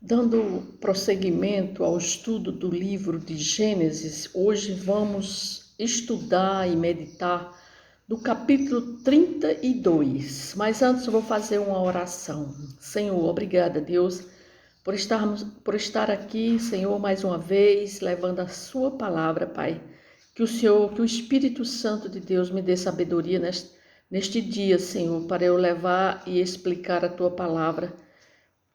Dando prosseguimento ao estudo do livro de Gênesis, hoje vamos estudar e meditar no capítulo 32. Mas antes eu vou fazer uma oração. Senhor, obrigada, Deus, por estar aqui, Senhor, mais uma vez, levando a sua palavra, Pai. Que o Espírito Santo de Deus me dê sabedoria neste dia, Senhor, para eu levar e explicar a tua palavra.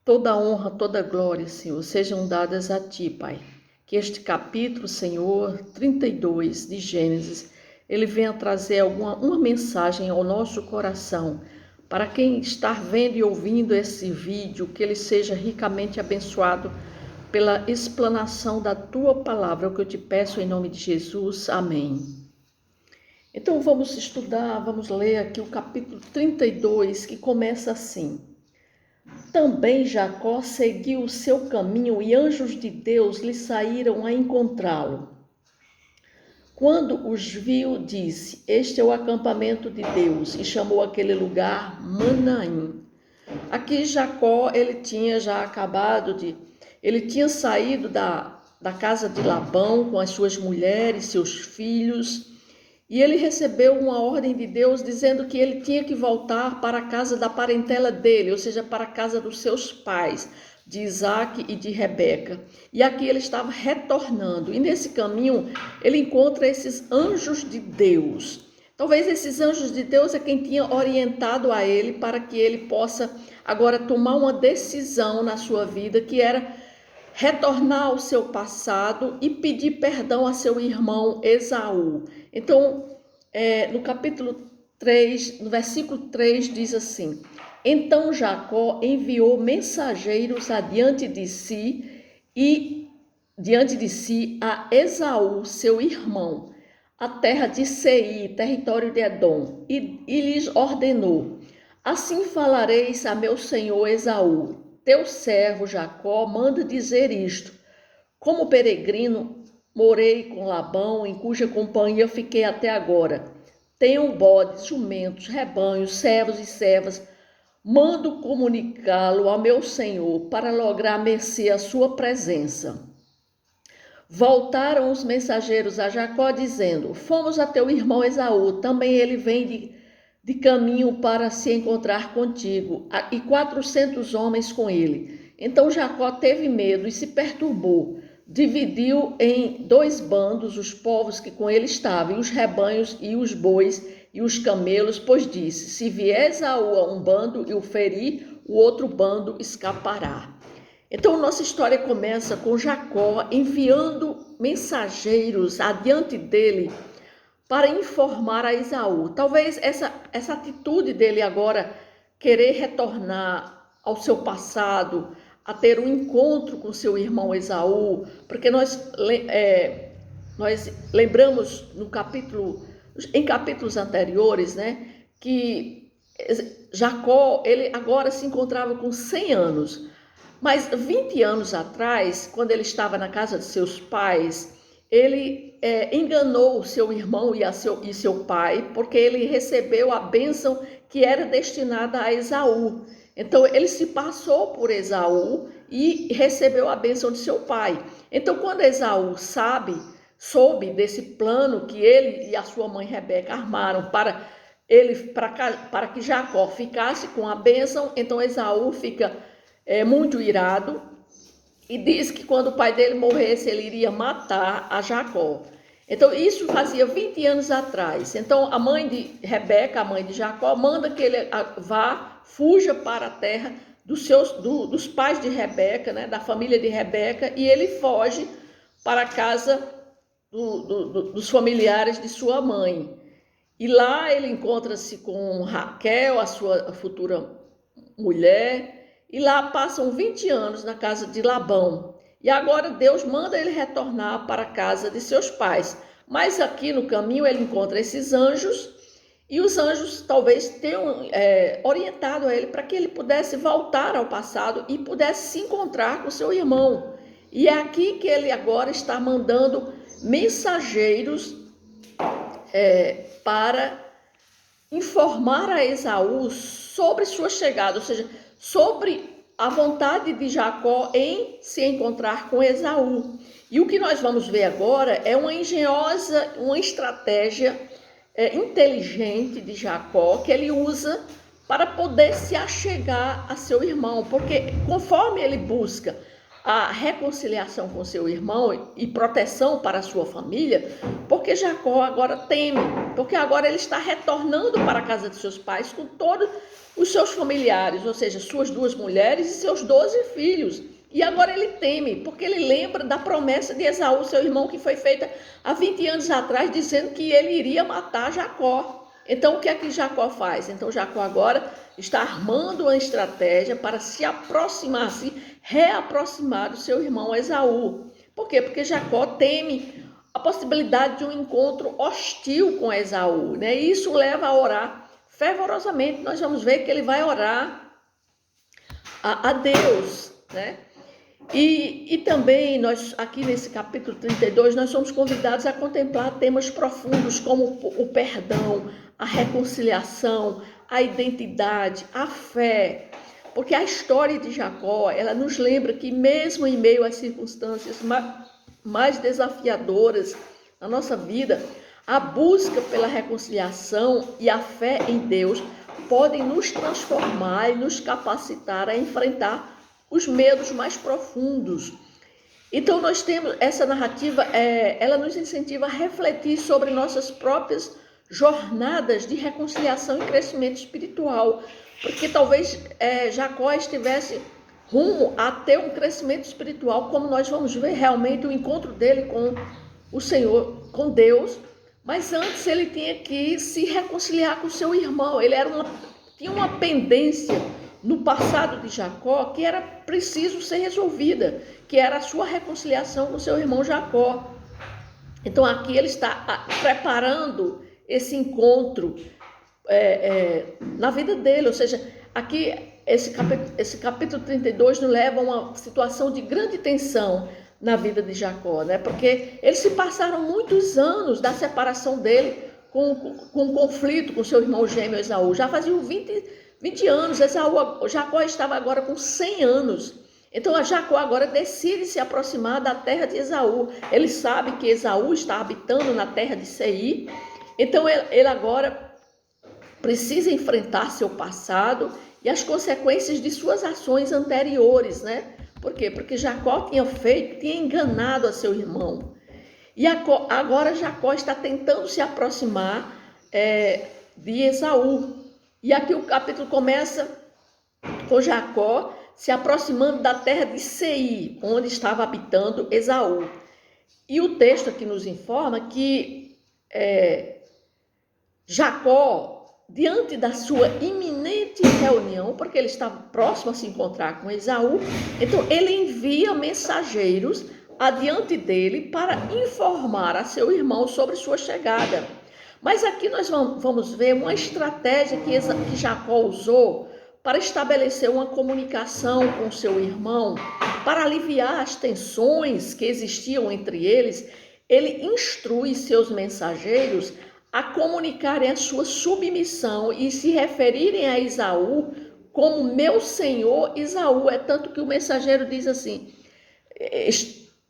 Toda honra, toda glória, Senhor, sejam dadas a Ti, Pai. Que este capítulo, Senhor, 32 de Gênesis, ele venha trazer uma mensagem ao nosso coração. Para quem está vendo e ouvindo esse vídeo, que ele seja ricamente abençoado pela explanação da Tua palavra, é o que eu te peço em nome de Jesus. Amém. Então vamos estudar, vamos ler aqui o capítulo 32, que começa assim. Também Jacó seguiu o seu caminho e anjos de Deus lhe saíram a encontrá-lo. Quando os viu, disse: Este é o acampamento de Deus, e chamou aquele lugar Manaim. Aqui Jacó, ele tinha saído da casa de Labão com as suas mulheres, seus filhos, e ele recebeu uma ordem de Deus dizendo que ele tinha que voltar para a casa da parentela dele, ou seja, para a casa dos seus pais, de Isaac e de Rebeca. E aqui ele estava retornando, e nesse caminho ele encontra esses anjos de Deus. Talvez esses anjos de Deus é quem tinha orientado a ele para que ele possa agora tomar uma decisão na sua vida, que era retornar ao seu passado e pedir perdão a seu irmão Esaú. Então, no capítulo 3, no versículo 3, diz assim: Então Jacó enviou mensageiros adiante de si a Esaú, seu irmão, a terra de Seir, território de Edom, e lhes ordenou: Assim falareis a meu senhor Esaú: Teu servo Jacó manda dizer isto: Como peregrino, morei com Labão, em cuja companhia fiquei até agora. Tenho bodes, jumentos, rebanhos, servos e servas. Mando comunicá-lo ao meu senhor para lograr mercê à sua presença. Voltaram os mensageiros a Jacó, dizendo: Fomos a teu irmão Esaú, também ele vem de caminho para se encontrar contigo, e 400 homens com ele. Então Jacó teve medo e se perturbou. Dividiu em 2 bandos os povos que com ele estavam, e os rebanhos e os bois e os camelos, pois disse: Se vier Esaú a um bando e o ferir, o outro bando escapará. Então, nossa história começa com Jacó enviando mensageiros adiante dele para informar a Esaú. Talvez essa atitude dele agora, querer retornar ao seu passado, a ter um encontro com seu irmão Esaú, porque nós lembramos em capítulos anteriores, né, que Jacó, ele agora se encontrava com 100 anos, mas 20 anos atrás, quando ele estava na casa de seus pais, ele enganou seu irmão e seu pai, porque ele recebeu a bênção que era destinada a Esaú. Então, ele se passou por Esaú e recebeu a bênção de seu pai. Então, quando Esaú soube desse plano que ele e a sua mãe Rebeca armaram para que Jacó ficasse com a bênção, então Esaú fica muito irado e diz que quando o pai dele morresse, ele iria matar a Jacó. Então, isso fazia 20 anos atrás. Então, a mãe de Rebeca, a mãe de Jacó, manda que ele fuja para a terra dos pais de Rebeca, né, da família de Rebeca, e ele foge para a casa dos familiares de sua mãe. E lá ele encontra-se com Raquel, a sua futura mulher, e lá passam 20 anos na casa de Labão. E agora Deus manda ele retornar para a casa de seus pais. Mas aqui no caminho ele encontra esses anjos, e os anjos talvez tenham orientado a ele para que ele pudesse voltar ao passado e pudesse se encontrar com seu irmão. E é aqui que ele agora está mandando mensageiros para informar a Esaú sobre sua chegada, ou seja, sobre a vontade de Jacó em se encontrar com Esaú. E o que nós vamos ver agora é uma engenhosa, uma estratégia inteligente de Jacó que ele usa para poder se achegar a seu irmão, porque conforme ele busca a reconciliação com seu irmão e proteção para a sua família, porque Jacó agora teme, porque agora ele está retornando para a casa de seus pais com todos os seus familiares, ou seja, suas 2 mulheres e seus 12 filhos. E agora ele teme, porque ele lembra da promessa de Esaú, seu irmão, que foi feita há 20 anos atrás, dizendo que ele iria matar Jacó. Então, o que é que Jacó faz? Então, Jacó agora está armando uma estratégia para se aproximar, se reaproximar do seu irmão Esaú. Por quê? Porque Jacó teme a possibilidade de um encontro hostil com Esaú, né? E isso leva a orar fervorosamente. Nós vamos ver que ele vai orar a Deus, né? E também nós, aqui nesse capítulo 32, nós somos convidados a contemplar temas profundos como o perdão, a reconciliação, a identidade, a fé. Porque a história de Jacó, ela nos lembra que mesmo em meio às circunstâncias mais desafiadoras na nossa vida, a busca pela reconciliação e a fé em Deus podem nos transformar e nos capacitar a enfrentar os medos mais profundos. Então nós temos essa narrativa, ela nos incentiva a refletir sobre nossas próprias jornadas de reconciliação e crescimento espiritual, porque talvez Jacó estivesse rumo a ter um crescimento espiritual, como nós vamos ver realmente o encontro dele com o Senhor, com Deus, mas antes ele tinha que se reconciliar com seu irmão. Ele tinha uma pendência no passado de Jacó que era preciso ser resolvida, que era a sua reconciliação com seu irmão Jacó. Então aqui ele está preparando esse encontro na vida dele, ou seja, aqui esse capítulo 32 nos leva a uma situação de grande tensão na vida de Jacó, né? Porque eles se passaram muitos anos da separação dele com um conflito com seu irmão gêmeo Esaú. Já faziam 20 anos, Jacó estava agora com 100 anos. Então Jacó agora decide se aproximar da terra de Esaú. Ele sabe que Esaú está habitando na terra de Seir. Então ele agora precisa enfrentar seu passado e as consequências de suas ações anteriores, né? Por quê? Porque Jacó tinha enganado a seu irmão. E agora Jacó está tentando se aproximar de Esaú. E aqui o capítulo começa com Jacó se aproximando da terra de Seir, onde estava habitando Esaú. E o texto aqui nos informa que Jacó, diante da sua iminente reunião, porque ele estava próximo a se encontrar com Esaú, então ele envia mensageiros adiante dele para informar a seu irmão sobre sua chegada. Mas aqui nós vamos ver uma estratégia que Jacó usou para estabelecer uma comunicação com seu irmão, para aliviar as tensões que existiam entre eles. Ele instrui seus mensageiros a comunicarem a sua submissão e se referirem a Esaú como meu senhor Esaú. É tanto que o mensageiro diz assim,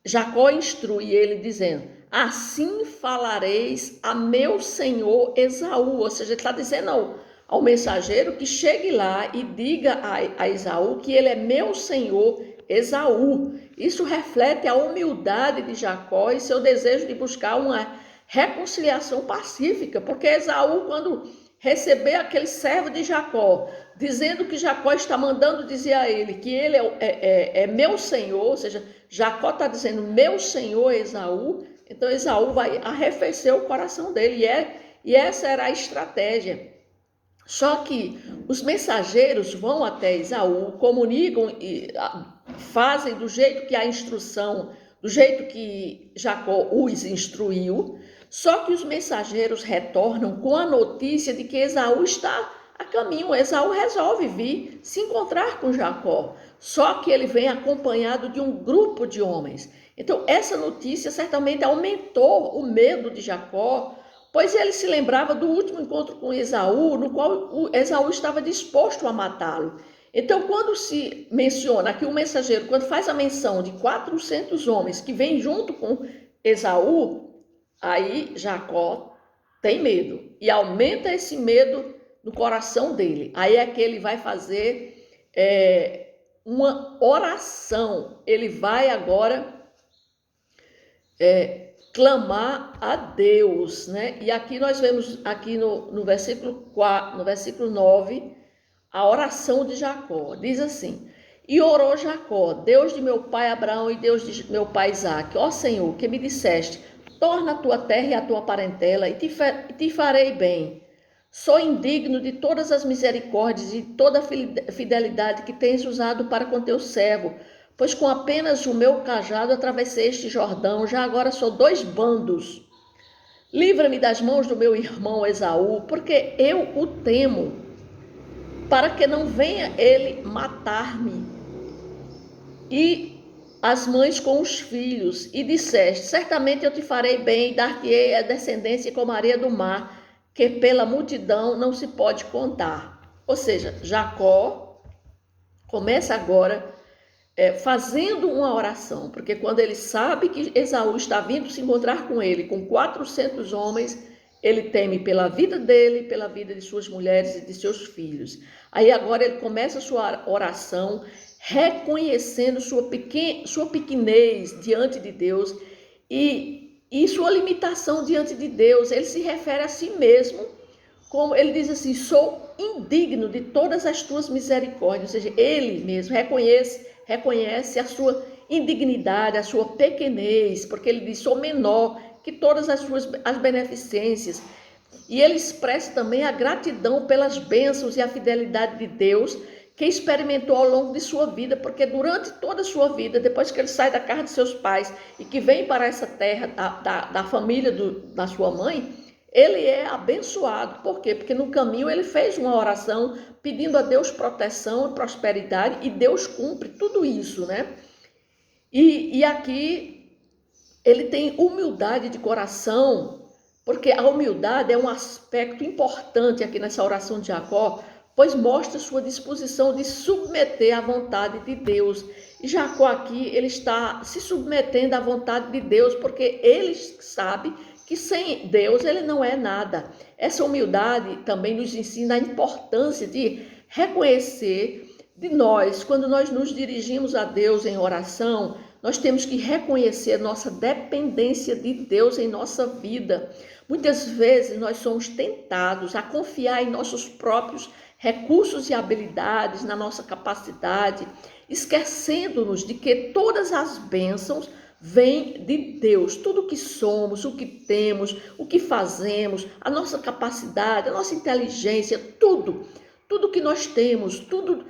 Jacó instrui ele dizendo: assim falareis a meu senhor Esaú. Ou seja, ele está dizendo ao mensageiro que chegue lá e diga a Esaú que ele é meu senhor Esaú. Isso reflete a humildade de Jacó e seu desejo de buscar uma reconciliação pacífica, porque Esaú, quando receber aquele servo de Jacó, dizendo que Jacó está mandando dizer a ele que ele é meu senhor, ou seja, Jacó está dizendo meu senhor Esaú, então Esaú vai arrefecer o coração dele, e essa era a estratégia. Só que os mensageiros vão até Esaú, comunicam e fazem do jeito que a instrução, do jeito que Jacó os instruiu, só que os mensageiros retornam com a notícia de que Esaú está a caminho. Esaú resolve vir se encontrar com Jacó, só que ele vem acompanhado de um grupo de homens. Então essa notícia certamente aumentou o medo de Jacó, pois ele se lembrava do último encontro com Esaú, no qual Esaú estava disposto a matá-lo. Então, quando se menciona aqui o mensageiro, quando faz a menção de 400 homens que vêm junto com Esaú, aí Jacó tem medo e aumenta esse medo no coração dele. Aí é que ele vai fazer uma oração. Ele vai agora clamar a Deus, né? E aqui nós vemos aqui no versículo 4, no versículo 9, a oração de Jacó. Diz assim: e orou Jacó, Deus de meu pai Abraão e Deus de meu pai Isaque, ó Senhor, que me disseste, torna a tua terra e a tua parentela e te farei bem. Sou indigno de todas as misericórdias e toda a fidelidade que tens usado para com teu servo, pois com apenas o meu cajado atravessei este Jordão, já agora sou 2 bandos. Livra-me das mãos do meu irmão Esaú, porque eu o temo, para que não venha ele matar-me. E as mães com os filhos, e disseste, certamente eu te farei bem, e dar-te-ei a descendência como a areia do mar, que pela multidão não se pode contar. Ou seja, Jacó começa agora fazendo uma oração, porque quando ele sabe que Esaú está vindo se encontrar com ele, com 400 homens, ele teme pela vida dele, pela vida de suas mulheres e de seus filhos. Aí agora ele começa a sua oração, reconhecendo sua pequenez diante de Deus e sua limitação diante de Deus. Ele se refere a si mesmo, como ele diz assim, sou indigno de todas as tuas misericórdias. Ou seja, ele mesmo reconhece a sua indignidade, a sua pequenez, porque ele diz, sou menor que todas as beneficências. E ele expressa também a gratidão pelas bênçãos e a fidelidade de Deus que experimentou ao longo de sua vida, porque durante toda a sua vida, depois que ele sai da casa de seus pais e que vem para essa terra da família da sua mãe, ele é abençoado. Por quê? Porque no caminho ele fez uma oração pedindo a Deus proteção e prosperidade, e Deus cumpre tudo isso, né? E aqui ele tem humildade de coração, porque a humildade é um aspecto importante aqui nessa oração de Jacó, pois mostra sua disposição de submeter à vontade de Deus. E Jacó aqui, ele está se submetendo à vontade de Deus, porque ele sabe que sem Deus ele não é nada. Essa humildade também nos ensina a importância de reconhecer de nós, quando nós nos dirigimos a Deus em oração, nós temos que reconhecer nossa dependência de Deus em nossa vida. Muitas vezes nós somos tentados a confiar em nossos próprios recursos e habilidades, na nossa capacidade, esquecendo-nos de que todas as bênçãos vêm de Deus. Tudo o que somos, o que temos, o que fazemos, a nossa capacidade, a nossa inteligência, tudo que nós temos, tudo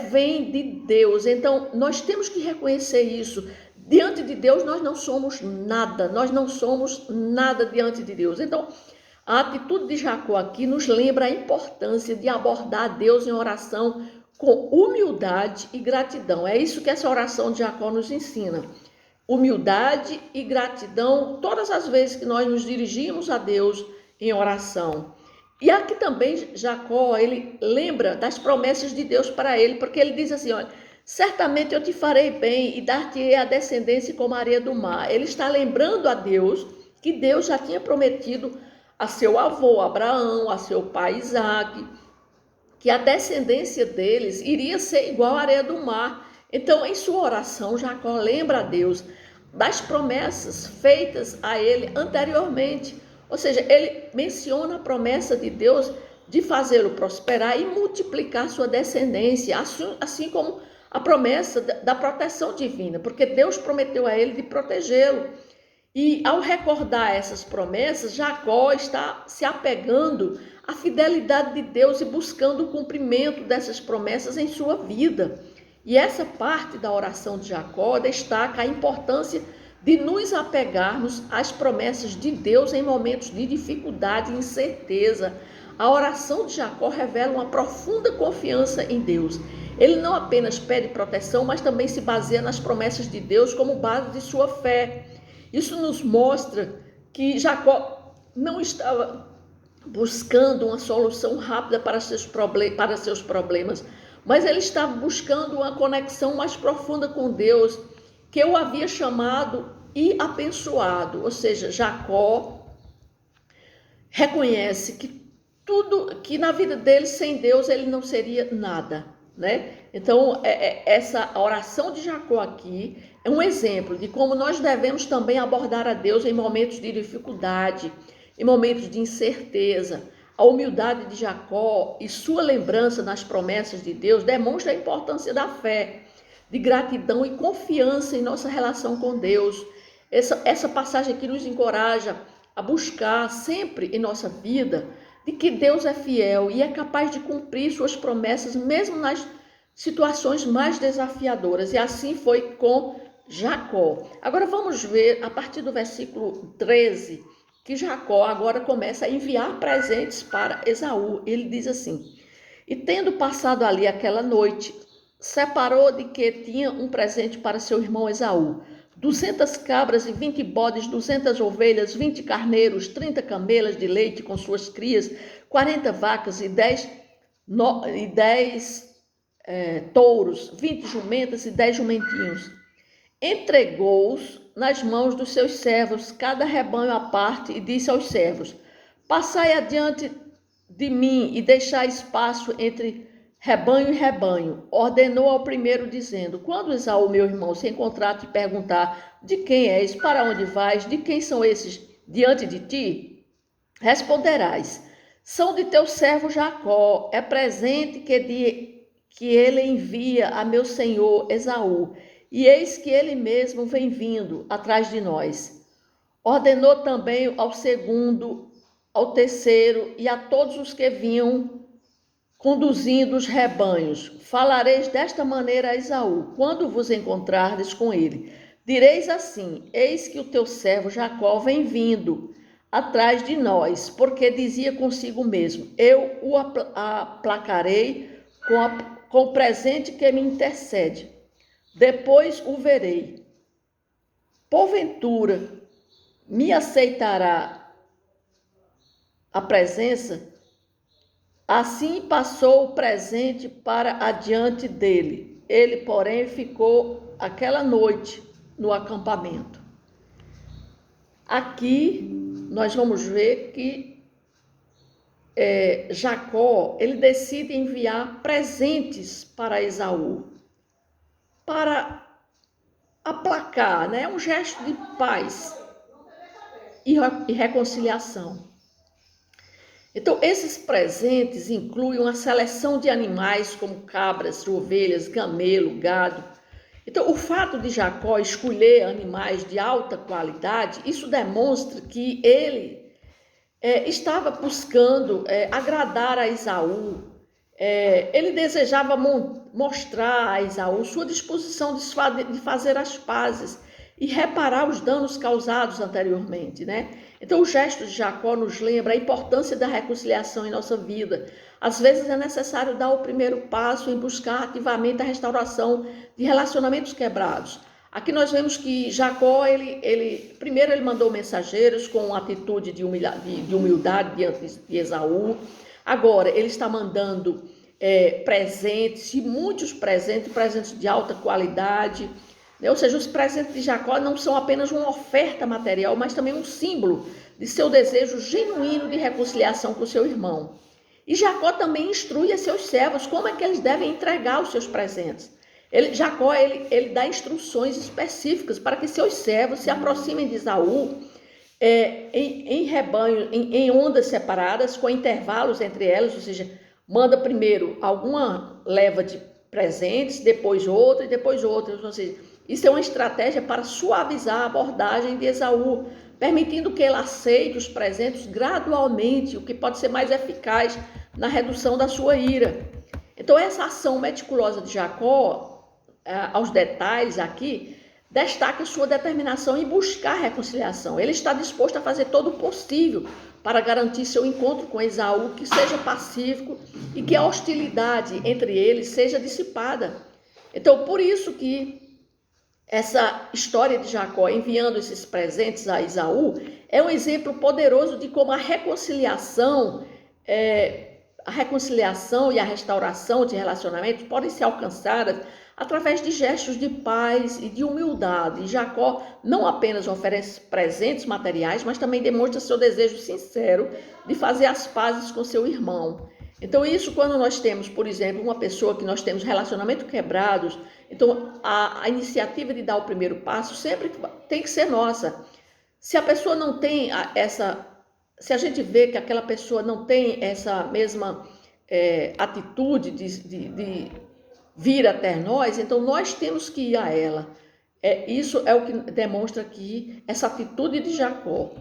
vem de Deus. Então, nós temos que reconhecer isso. Diante de Deus, nós não somos nada diante de Deus. Então, a atitude de Jacó aqui nos lembra a importância de abordar Deus em oração com humildade e gratidão. É isso que essa oração de Jacó nos ensina. Humildade e gratidão todas as vezes que nós nos dirigimos a Deus em oração. E aqui também Jacó, ele lembra das promessas de Deus para ele, porque ele diz assim, olha, certamente eu te farei bem e dar-te-ei a descendência como a areia do mar. Ele está lembrando a Deus que Deus já tinha prometido a seu avô Abraão, a seu pai Isaque, que a descendência deles iria ser igual à areia do mar. Então, em sua oração, Jacó lembra a Deus das promessas feitas a ele anteriormente. Ou seja, ele menciona a promessa de Deus de fazê-lo prosperar e multiplicar sua descendência, assim como a promessa da proteção divina, porque Deus prometeu a ele de protegê-lo. E ao recordar essas promessas, Jacó está se apegando à fidelidade de Deus e buscando o cumprimento dessas promessas em sua vida. E essa parte da oração de Jacó destaca a importância de nos apegarmos às promessas de Deus em momentos de dificuldade e incerteza. A oração de Jacó revela uma profunda confiança em Deus. Ele não apenas pede proteção, mas também se baseia nas promessas de Deus como base de sua fé. Isso nos mostra que Jacó não estava buscando uma solução rápida para seus problemas, mas ele estava buscando uma conexão mais profunda com Deus, que o havia chamado e abençoado. Ou seja, Jacó reconhece que tudo, que na vida dele, sem Deus, ele não seria nada, né? Então, essa oração de Jacó aqui é um exemplo de como nós devemos também abordar a Deus em momentos de dificuldade, em momentos de incerteza. A humildade de Jacó e sua lembrança nas promessas de Deus demonstra a importância da fé, de gratidão e confiança em nossa relação com Deus. Essa passagem aqui nos encoraja a buscar sempre em nossa vida de que Deus é fiel e é capaz de cumprir suas promessas mesmo nas situações mais desafiadoras. E assim foi com Jacó. Agora vamos ver a partir do versículo 13 que Jacó agora começa a enviar presentes para Esaú. Ele diz assim: e tendo passado ali aquela noite, separou de que tinha um presente para seu irmão Esaú: 200 cabras e 20 bodes, 200 ovelhas, 20 carneiros, 30 camelas de leite com suas crias, 40 vacas e 10 touros, 20 jumentas e 10 jumentinhos. Entregou-os nas mãos dos seus servos, cada rebanho à parte, e disse aos servos: passai adiante de mim e deixai espaço entre rebanho e rebanho. Ordenou ao primeiro, dizendo: quando Esaú, meu irmão, se encontrar te perguntar: de quem és, para onde vais, de quem são esses diante de ti? Responderás: são de teu servo Jacó, é presente que ele envia a meu senhor Esaú, e eis que ele mesmo vem vindo atrás de nós. Ordenou também ao segundo, ao terceiro e a todos os que vinham conduzindo os rebanhos: falareis desta maneira a Esaú, quando vos encontrardes com ele. Direis assim: eis que o teu servo Jacó vem vindo atrás de nós, porque dizia consigo mesmo: eu o aplacarei com o presente que me intercede. Depois o verei. Porventura me aceitará a presença? Assim passou o presente para adiante dele. Ele, porém, ficou aquela noite no acampamento. Aqui nós vamos ver que Jacó, ele decide enviar presentes para Esaú, para aplacar, né? Um gesto de paz e reconciliação. Então, esses presentes incluem uma seleção de animais como cabras, ovelhas, camelo, gado. Então, o fato de Jacó escolher animais de alta qualidade, isso demonstra que ele estava buscando agradar a Esaú. Ele desejava mostrar a Esaú sua disposição de fazer as pazes e reparar os danos causados anteriormente, né? Então, o gesto de Jacó nos lembra a importância da reconciliação em nossa vida. Às vezes é necessário dar o primeiro passo em buscar ativamente a restauração de relacionamentos quebrados. Aqui nós vemos que Jacó, primeiro ele mandou mensageiros com uma atitude de humildade diante de Esaú. Agora, ele está mandando presentes, e muitos presentes de alta qualidade. Ou seja, os presentes de Jacó não são apenas uma oferta material, mas também um símbolo de seu desejo genuíno de reconciliação com seu irmão. E Jacó também instrui a seus servos como é que eles devem entregar os seus presentes. Jacó dá instruções específicas para que seus servos se aproximem de Esaú em rebanho, em ondas separadas, com intervalos entre elas, ou seja, manda primeiro alguma leva de presentes, depois outra e depois outra. Ou seja, isso é uma estratégia para suavizar a abordagem de Esaú, permitindo que ele aceite os presentes gradualmente, o que pode ser mais eficaz na redução da sua ira. Então, essa ação meticulosa de Jacó, aos detalhes aqui, destaca sua determinação em buscar reconciliação. Ele está disposto a fazer todo o possível para garantir seu encontro com Esaú, que seja pacífico e que a hostilidade entre eles seja dissipada. Então, por isso que essa história de Jacó enviando esses presentes a Esaú é um exemplo poderoso de como a reconciliação a reconciliação e a restauração de relacionamentos podem ser alcançadas através de gestos de paz e de humildade. E Jacó não apenas oferece presentes materiais, mas também demonstra seu desejo sincero de fazer as pazes com seu irmão. Então isso, quando nós temos, por exemplo, uma pessoa que nós temos relacionamento quebrados, então a iniciativa de dar o primeiro passo sempre tem que ser nossa. Se a pessoa não tem se a gente vê que aquela pessoa não tem essa mesma atitude de vir até nós, então nós temos que ir a ela. Isso é o que demonstra aqui essa atitude de Jacó.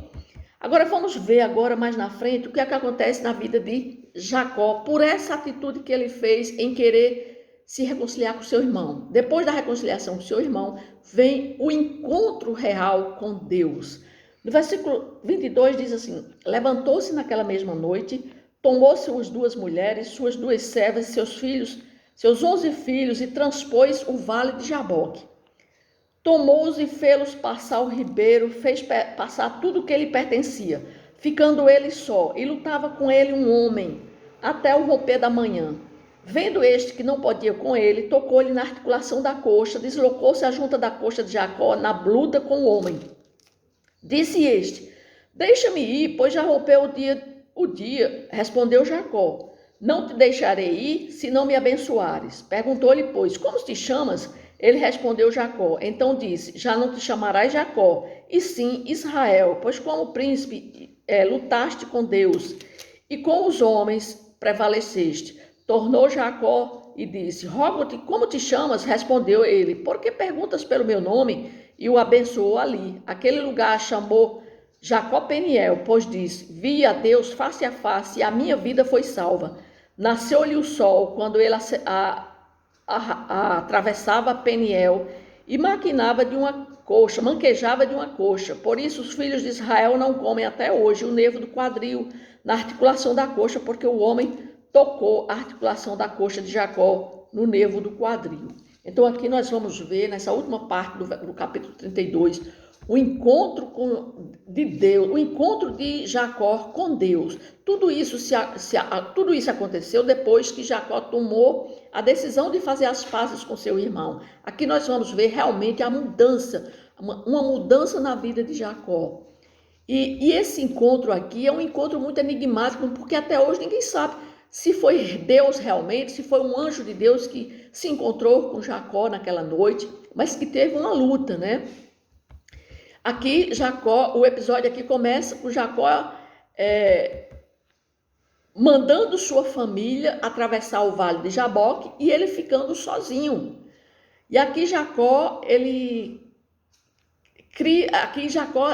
Agora vamos ver agora mais na frente o que é que acontece na vida de Jacó por essa atitude que ele fez em querer se reconciliar com seu irmão. Depois da reconciliação com seu irmão, vem o encontro real com Deus. No versículo 22 diz assim: levantou-se naquela mesma noite, tomou suas 2 mulheres, suas 2 servas e seus filhos, seus 11 filhos, e transpôs o vale de Jaboque. Tomou-os e fê-los passar o ribeiro, fez passar tudo o que lhe pertencia, ficando ele só, e lutava com ele um homem, até o romper da manhã. Vendo este que não podia com ele, tocou-lhe na articulação da coxa, deslocou-se a junta da coxa de Jacó na luta com o homem. Disse este: deixa-me ir, pois já rompeu o dia. Respondeu Jacó: não te deixarei ir, se não me abençoares. Perguntou-lhe, pois, como te chamas? Ele respondeu Jacó. Então disse: já não te chamarás Jacó, e sim Israel, pois como príncipe lutaste com Deus, e com os homens prevaleceste. Tornou Jacó e disse: rogo-te, como te chamas? Respondeu ele: por que perguntas pelo meu nome? E o abençoou ali. Aquele lugar chamou Jacó Peniel, pois disse: vi a Deus face a face, e a minha vida foi salva. Nasceu-lhe o sol quando ele atravessava Peniel e manquejava de uma coxa. Por isso os filhos de Israel não comem até hoje o nervo do quadril na articulação da coxa, porque o homem tocou a articulação da coxa de Jacó no nervo do quadril. Então aqui nós vamos ver, nessa última parte do capítulo 32, o encontro de Deus, o encontro de Jacó com Deus. Tudo isso aconteceu depois que Jacó tomou a decisão de fazer as pazes com seu irmão. Aqui nós vamos ver realmente a mudança, uma mudança na vida de Jacó. E esse encontro aqui é um encontro muito enigmático, porque até hoje ninguém sabe se foi Deus realmente, se foi um anjo de Deus que se encontrou com Jacó naquela noite, mas que teve uma luta, né? Aqui, o episódio aqui começa com Jacó mandando sua família atravessar o vale de Jaboque e ele ficando sozinho. E aqui Jacó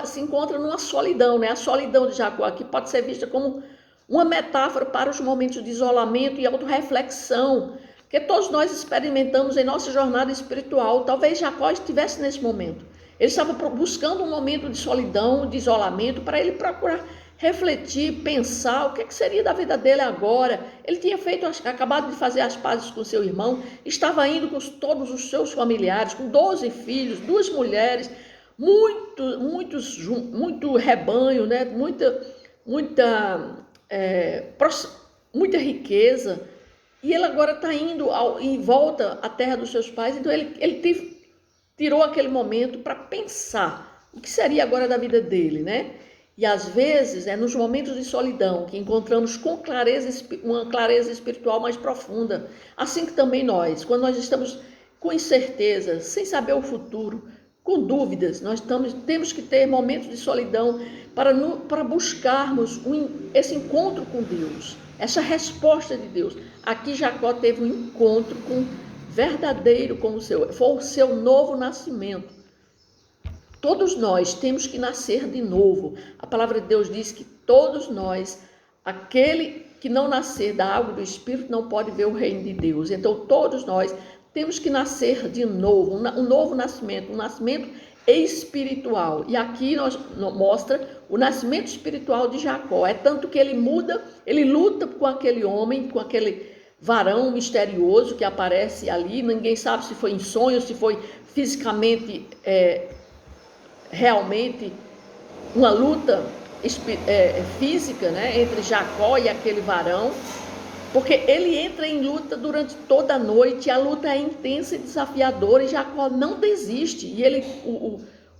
se encontra numa solidão, né? A solidão de Jacó aqui pode ser vista como uma metáfora para os momentos de isolamento e autorreflexão que todos nós experimentamos em nossa jornada espiritual. Talvez Jacó estivesse nesse momento. Ele estava buscando um momento de solidão, de isolamento, para ele procurar refletir, pensar o que seria da vida dele agora. Ele tinha acabado de fazer as pazes com seu irmão, estava indo com todos os seus familiares, com 12 filhos, 2 mulheres, muito rebanho, né? Muita riqueza, e ele agora está indo em volta à terra dos seus pais. Então ele tirou aquele momento para pensar o que seria agora da vida dele, né? E às vezes é nos momentos de solidão que encontramos uma clareza espiritual mais profunda, assim que também nós, quando nós estamos com incerteza, sem saber o futuro, com dúvidas, temos que ter momentos de solidão para buscarmos esse encontro com Deus, essa resposta de Deus. Aqui Jacó teve um encontro verdadeiro com foi o seu novo nascimento. Todos nós temos que nascer de novo. A palavra de Deus diz que todos nós, aquele que não nascer da água do Espírito não pode ver o reino de Deus. Então todos nós temos que nascer de novo, um novo nascimento, um nascimento espiritual. E aqui mostra o nascimento espiritual de Jacó. É tanto que ele luta com aquele homem, com aquele varão misterioso que aparece ali. Ninguém sabe se foi em sonho, se foi fisicamente, realmente uma luta física, né, entre Jacó e aquele varão. Porque ele entra em luta durante toda a noite, a luta é intensa e desafiadora, e Jacó não desiste,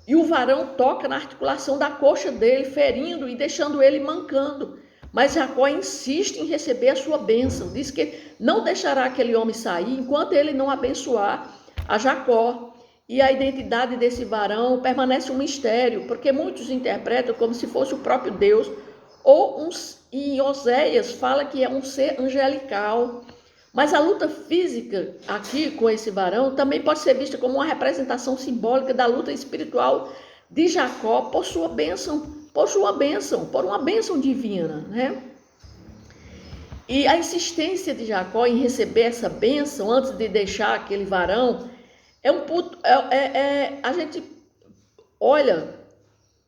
e o varão toca na articulação da coxa dele, ferindo e deixando ele mancando. Mas Jacó insiste em receber a sua bênção, diz que não deixará aquele homem sair enquanto ele não abençoar a Jacó. E a identidade desse varão permanece um mistério, porque muitos interpretam como se fosse o próprio Deus, ou em Oséias fala que é um ser angelical. Mas a luta física aqui com esse varão também pode ser vista como uma representação simbólica da luta espiritual de Jacó por sua bênção, por uma bênção divina, né? E a insistência de Jacó em receber essa bênção antes de deixar aquele varão a gente olha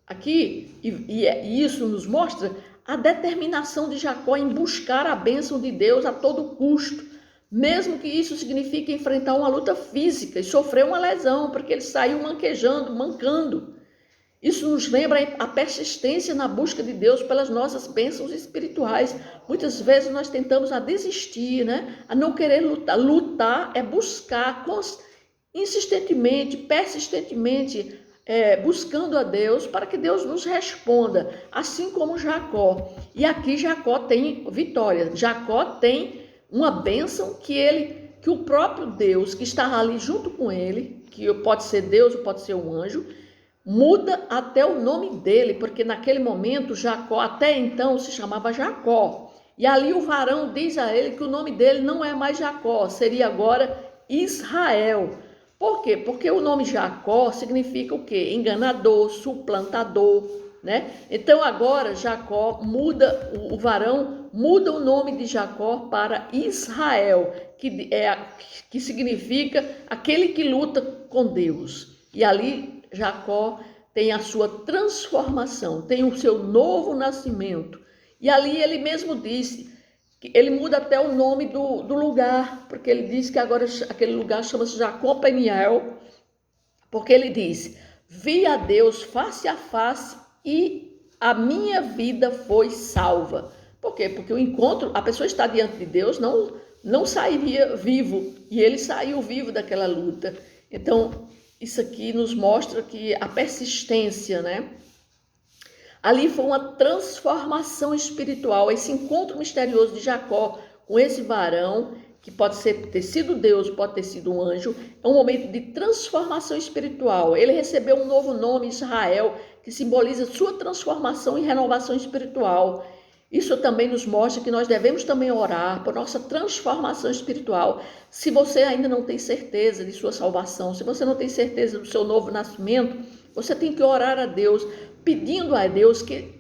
aqui e isso nos mostra a determinação de Jacó em buscar a bênção de Deus a todo custo, mesmo que isso signifique enfrentar uma luta física e sofrer uma lesão, porque ele saiu mancando. Isso nos lembra a persistência na busca de Deus pelas nossas bênçãos espirituais. Muitas vezes nós tentamos a desistir, né? A não querer lutar. Lutar é buscar insistentemente, persistentemente, buscando a Deus para que Deus nos responda, assim como Jacó. E aqui Jacó tem vitória. Jacó tem uma bênção que o próprio Deus que está ali junto com ele, que pode ser Deus ou pode ser um anjo, muda até o nome dele, porque naquele momento Jacó até então se chamava Jacó. E ali o varão diz a ele que o nome dele não é mais Jacó, seria agora Israel. Por quê? Porque o nome Jacó significa o quê? Enganador, suplantador, né? Então agora Jacó muda, o varão muda o nome de Jacó para Israel, que significa aquele que luta com Deus. E ali Jacó tem a sua transformação, tem o seu novo nascimento. E ali ele mesmo disse, ele muda até o nome do lugar, porque ele diz que agora aquele lugar chama-se Jacó Peniel, porque ele diz, vi a Deus face a face e a minha vida foi salva. Por quê? Porque o encontro, a pessoa está diante de Deus, não sairia vivo, e ele saiu vivo daquela luta. Então, isso aqui nos mostra que a persistência, né? Ali foi uma transformação espiritual, esse encontro misterioso de Jacó com esse varão, que pode ter sido Deus, pode ter sido um anjo, é um momento de transformação espiritual. Ele recebeu um novo nome, Israel, que simboliza sua transformação e renovação espiritual. Isso também nos mostra que nós devemos também orar por nossa transformação espiritual. Se você ainda não tem certeza de sua salvação, se você não tem certeza do seu novo nascimento, você tem que orar a Deus, pedindo a Deus que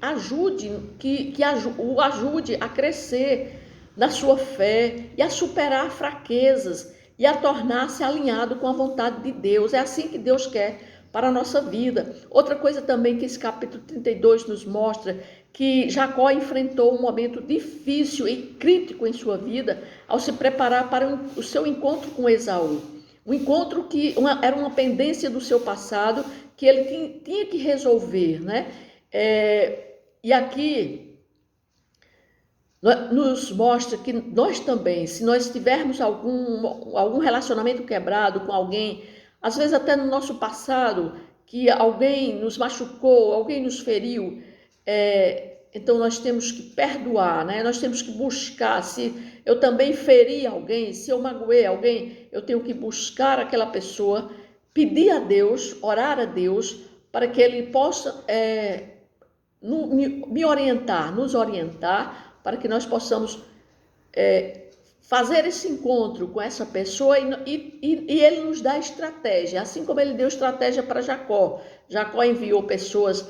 o ajude a crescer na sua fé e a superar fraquezas e a tornar-se alinhado com a vontade de Deus. É assim que Deus quer para a nossa vida. Outra coisa também que esse capítulo 32 nos mostra, que Jacó enfrentou um momento difícil e crítico em sua vida ao se preparar para o seu encontro com Esaú. Um encontro que era uma pendência do seu passado que ele tinha que resolver, né? E aqui nos mostra que nós também, se nós tivermos algum relacionamento quebrado com alguém, às vezes até no nosso passado, que alguém nos machucou, alguém nos feriu, então nós temos que perdoar, né? Nós temos que buscar. Se eu também feri alguém, se eu magoei alguém, eu tenho que buscar aquela pessoa, pedir a Deus, orar a Deus, para que Ele possa nos orientar, para que nós possamos fazer esse encontro com essa pessoa e Ele nos dá estratégia, assim como Ele deu estratégia para Jacó. Jacó enviou pessoas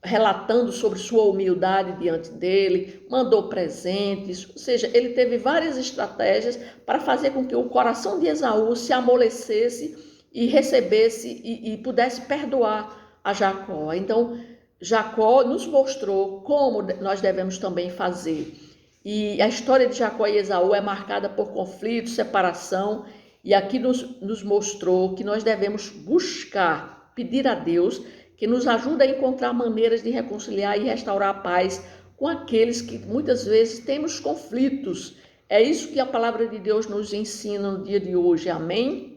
relatando sobre sua humildade diante dele, mandou presentes, ou seja, ele teve várias estratégias para fazer com que o coração de Esaú se amolecesse e recebesse e pudesse perdoar a Jacó. Então, Jacó nos mostrou como nós devemos também fazer. E a história de Jacó e Esaú é marcada por conflito, separação, e aqui nos mostrou que nós devemos buscar, pedir a Deus que nos ajude a encontrar maneiras de reconciliar e restaurar a paz com aqueles que muitas vezes temos conflitos É isso que a palavra de Deus nos ensina no dia de hoje, amém?